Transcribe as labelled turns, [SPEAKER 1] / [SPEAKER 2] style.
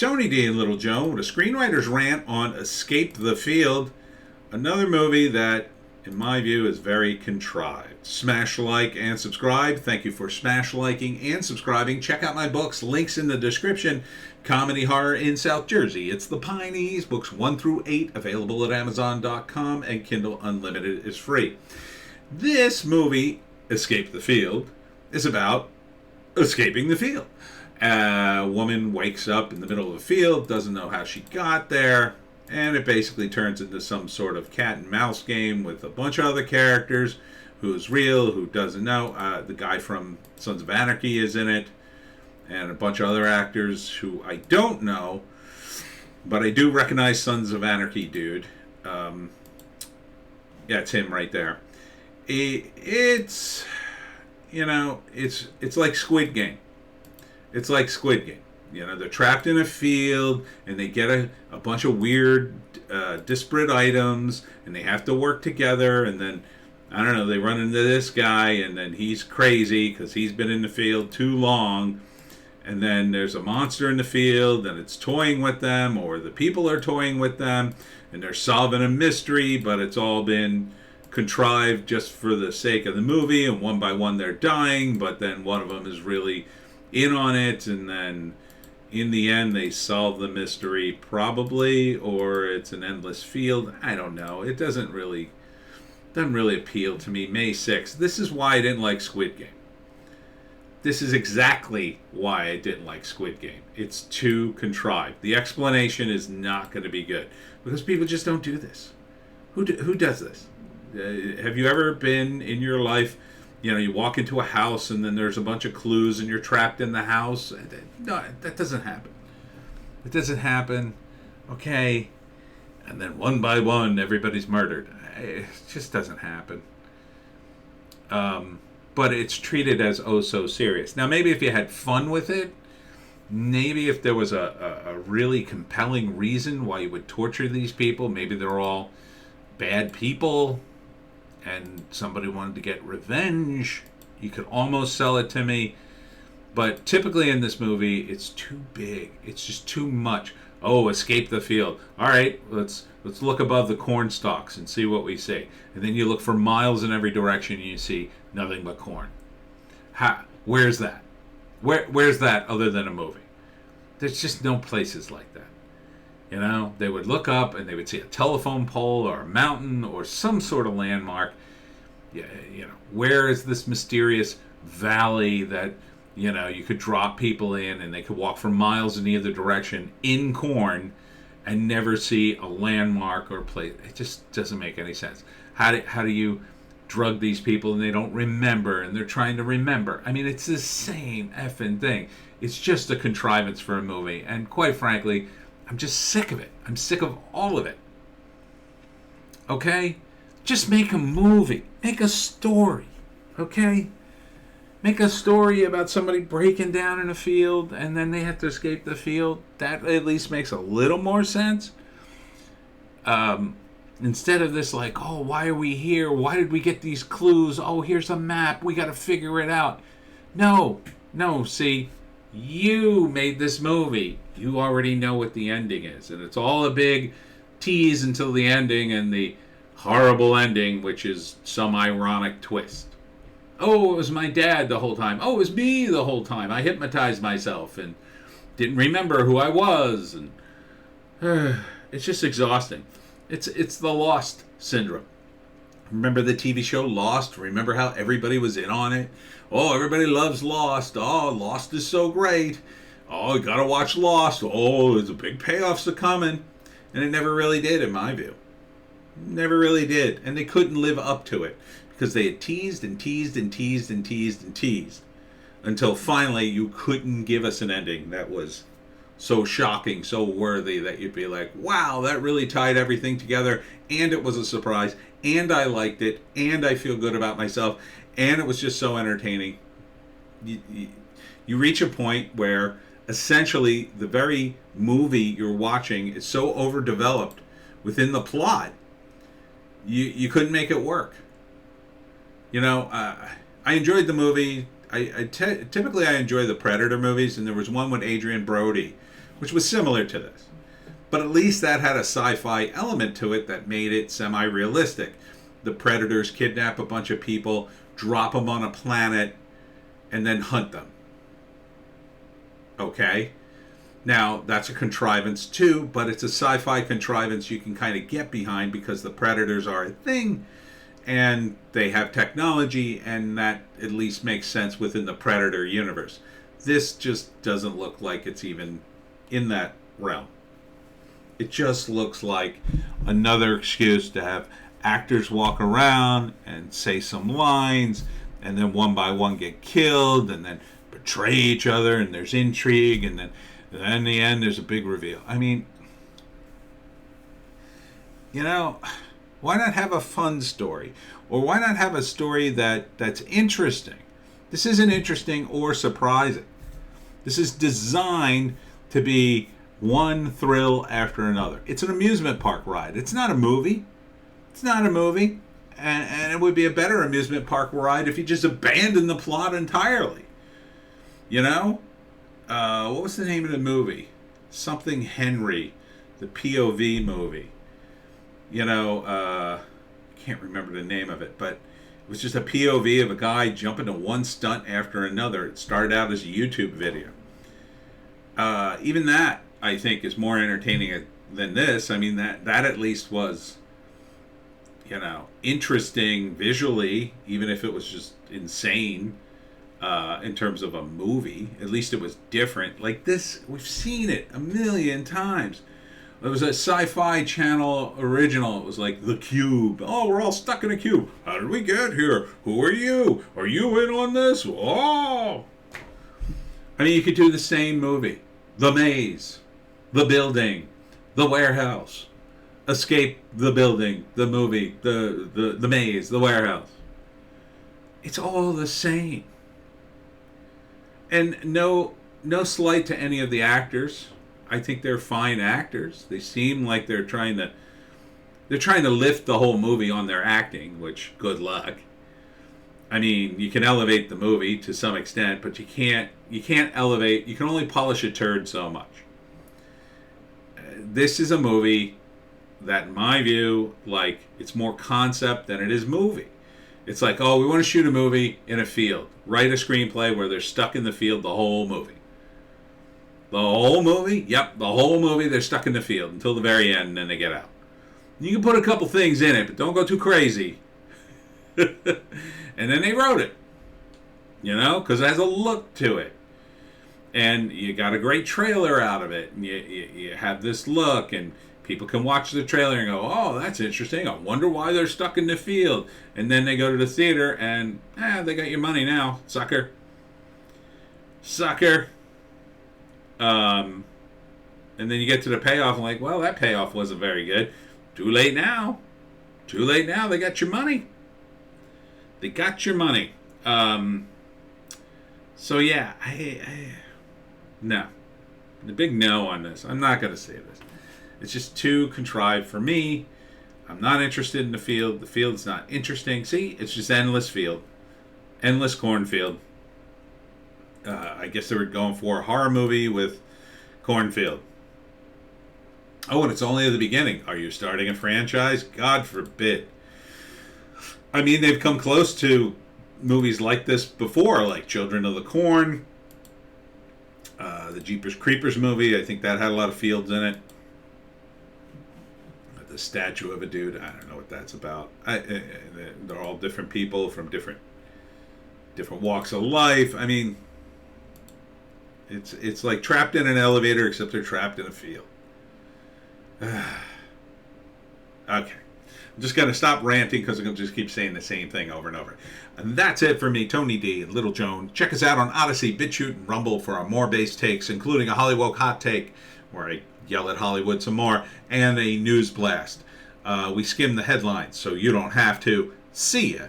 [SPEAKER 1] Tony D and Little Joe with a screenwriter's rant on Escape the Field, another movie that, in my view, is very contrived. Smash like and subscribe. Thank you for smash liking and subscribing. Check out my books, links in the description. Comedy Horror in South Jersey. It's the Pineys, books 1 through 8, available at Amazon.com, and Kindle Unlimited is free. This movie, Escape the Field, is about escaping the field. A woman wakes up in the middle of a field, doesn't know how she got there, and it basically turns into some sort of cat and mouse game with a bunch of other characters. Who's real, who doesn't know. The guy from Sons of Anarchy is in it, and a bunch of other actors who I don't know, but I do recognize Sons of Anarchy dude. Yeah, it's him right there. It's like Squid Game. It's like Squid Game. You know, they're trapped in a field, and they get a bunch of weird, disparate items, and they have to work together, and then, I don't know, they run into this guy, and then he's crazy because he's been in the field too long, and then there's a monster in the field, and it's toying with them, or the people are toying with them, and they're solving a mystery, but it's all been contrived just for the sake of the movie, and one by one they're dying, but then one of them is really in on it, and then in the end they solve the mystery probably, or it's an endless field. I don't know. It doesn't really appeal to me. May 6th. This is why I didn't like Squid Game. This is exactly why I didn't like Squid Game. It's too contrived. The explanation is not going to be good because people just don't do this. Who does this? Have you ever been in your life, you walk into a house and then there's a bunch of clues and you're trapped in the house? No, that doesn't happen. It doesn't happen. Okay. And then one by one, everybody's murdered. It just doesn't happen. But it's treated as oh so serious. Now, maybe if you had fun with it, maybe if there was a really compelling reason why you would torture these people, maybe they're all bad people and somebody wanted to get revenge, you could almost sell it to me. But typically in this movie, it's too big. It's just too much. Oh, escape the field. All right, let's look above the corn stalks and see what we see. And then you look for miles in every direction and you see nothing but corn. Where's that? Where's that other than a movie? There's just no places like that. They would look up and they would see a telephone pole or a mountain or some sort of landmark. Where is this mysterious valley that you could drop people in and they could walk for miles in either direction in corn and never see a landmark or place? It just doesn't make any sense. How do you drug these people and they don't remember and they're trying to remember? I mean, it's the same effing thing. It's just a contrivance for a movie. And quite frankly, I'm just sick of it. I'm sick of all of it. Okay? Just make a movie. Make a story. Okay? Make a story about somebody breaking down in a field and then they have to escape the field. That at least makes a little more sense. Instead of this like, oh, why are we here? Why did we get these clues? Oh, here's a map. We got to figure it out. No, see, you made this movie. You already know what the ending is. And it's all a big tease until the ending and the horrible ending, which is some ironic twist. Oh, it was my dad the whole time. Oh, it was me the whole time. I hypnotized myself and didn't remember who I was. And it's just exhausting. It's the Lost syndrome. Remember the TV show Lost? Remember how everybody was in on it? Oh, everybody loves Lost. Oh, Lost is so great. Oh, you gotta watch Lost. Oh, there's a big payoffs are coming. And it never really did, in my view. Never really did. And they couldn't live up to it. Because they had teased and teased and teased and teased and teased. Until finally you couldn't give us an ending that was so shocking, so worthy that you'd be like, wow, that really tied everything together. And it was a surprise. And I liked it. And I feel good about myself. And it was just so entertaining. You reach a point where essentially the very movie you're watching is so overdeveloped within the plot, you couldn't make it work. I enjoyed the movie. Typically I enjoy the Predator movies, and there was one with Adrian Brody which was similar to this. But at least that had a sci-fi element to it that made it semi-realistic. The predators kidnap a bunch of people, drop them on a planet, and then hunt them. Okay? Now, that's a contrivance too, but it's a sci-fi contrivance you can kind of get behind because the predators are a thing, and they have technology, and that at least makes sense within the Predator universe. This just doesn't look like it's even in that realm. It just looks like another excuse to have actors walk around and say some lines, and then one by one get killed, and then betray each other, and there's intrigue, and then in the end there's a big reveal. I mean, you know, why not have a fun story? Or why not have a story that's interesting? This isn't interesting or surprising. This is designed to be one thrill after another. It's an amusement park ride. It's not a movie. It's not a movie. And it would be a better amusement park ride if you just abandoned the plot entirely. You know? What was the name of the movie? Something Henry. The POV movie. You know, I can't remember the name of it, but it was just a POV of a guy jumping to one stunt after another. It started out as a YouTube video. Even that, I think, is more entertaining than this. I mean, that at least was, you know, interesting visually, even if it was just insane in terms of a movie. At least it was different. Like this, we've seen it a million times. It was a Sci-Fi Channel original. It was like The Cube. Oh, we're all stuck in a cube. How did we get here? Who are you? Are you in on this? Oh! I mean, you could do the same movie. The Maze. The Building. The Warehouse. Escape the Building. The movie. The Maze. The Warehouse. It's all the same. And no slight to any of the actors. I think they're fine actors. They seem like they're trying to lift the whole movie on their acting, which good luck. I mean, you can elevate the movie to some extent, but you can't elevate. You can only polish a turd so much. This is a movie that, in my view, like, it's more concept than it is movie. It's like, oh, we want to shoot a movie in a field. Write a screenplay where they're stuck in the field the whole movie. The whole movie? Yep, the whole movie they're stuck in the field until the very end, and then they get out. You can put a couple things in it, but don't go too crazy. And then they wrote it. You know, because it has a look to it. And you got a great trailer out of it. And you have this look, and people can watch the trailer and go, oh, that's interesting. I wonder why they're stuck in the field. And then they go to the theater, and they got your money now, sucker. Sucker. And then you get to the payoff and like, well, that payoff wasn't very good. Too late now. Too late now. They got your money. They got your money. So yeah, no. The big no on this. I'm not going to say this. It's just too contrived for me. I'm not interested in the field. The field's not interesting. See, it's just endless field. Endless cornfield. I guess they were going for a horror movie with cornfield. Oh, and it's only at the beginning. Are you starting a franchise? God forbid. I mean, they've come close to movies like this before, like Children of the Corn, the Jeepers Creepers movie. I think that had a lot of fields in it. The statue of a dude. I don't know what that's about. They're all different people from different walks of life. I mean, it's like trapped in an elevator, except they're trapped in a field. Okay. I'm just going to stop ranting because I'm going to just keep saying the same thing over and over. And that's it for me, Tony D and Little Joan. Check us out on Odysee, Bitchute, and Rumble for our more based takes, including a Hollywoke hot take, where I yell at Hollywood some more, and a news blast. We skim the headlines so you don't have to. See ya.